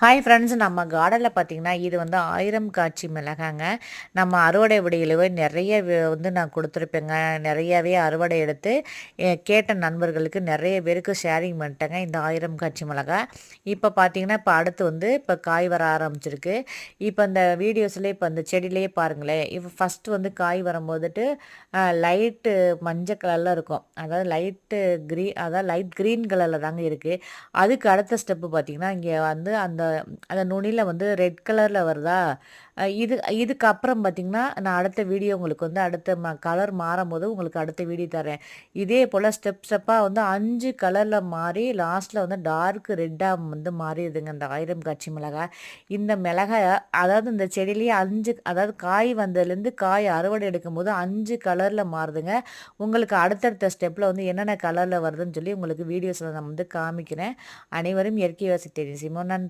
Hi friends, நம்ம கார்டனில் பார்த்தீங்கன்னா இது வந்து 1000 காய்ச்சி மிளகாங்க. நம்ம அறுவடை விடையிலவே நிறைய நான் கொடுத்துருப்பேங்க. நிறையாவே அறுவடை எடுத்து கேட்ட நண்பர்களுக்கு நிறைய பேருக்கு ஷேரிங் பண்ணிட்டேங்க இந்த 1000 காய்ச்சி மிளகாய். இப்போ பார்த்தீங்கன்னா இப்போ அடுத்து வந்து இப்போ காய் வர ஆரம்பிச்சிருக்கு. இப்போ இந்த வீடியோஸ்லேயே இப்போ அந்த செடியிலேயே பாருங்களேன், இப்போ ஃபஸ்ட்டு வந்து காய் வரும்போதுட்டு லைட்டு மஞ்சள் கலரில் இருக்கும். அதாவது லைட் க்ரீன் கலரில் தாங்க இருக்குது. அதுக்கு அடுத்த ஸ்டெப்பு பார்த்தீங்கன்னா இங்கே வந்து அந்த அந்த நுனியில வந்து ரெட் கலர்ல வருதா? இதுக்கப்புறம் பார்த்தீங்கன்னா, நான் அடுத்த வீடியோ உங்களுக்கு வந்து அடுத்த கலர் மாறும்போது உங்களுக்கு அடுத்த வீடியோ தரேன். இதே போல ஸ்டெப்பா வந்து 5 கலர்ல மாறி லாஸ்ட்ல வந்து டார்க் ரெட்டா வந்து மாறிடுதுங்க இந்த 1000 காட்சி மிளகாய். இந்த மிளகாய அதாவது இந்த செடியிலேயே 5 அதாவது காய் வந்ததுலேருந்து காய் அறுவடை எடுக்கும்போது 5 கலர்ல மாறுதுங்க. உங்களுக்கு அடுத்தடுத்த ஸ்டெப்ல வந்து என்னென்ன கலர்ல வருதுன்னு சொல்லி உங்களுக்கு வீடியோஸ்ல நான் வந்து காமிக்கிறேன். அனைவரும் இயற்கை வாசி தெரியும். நன்றி.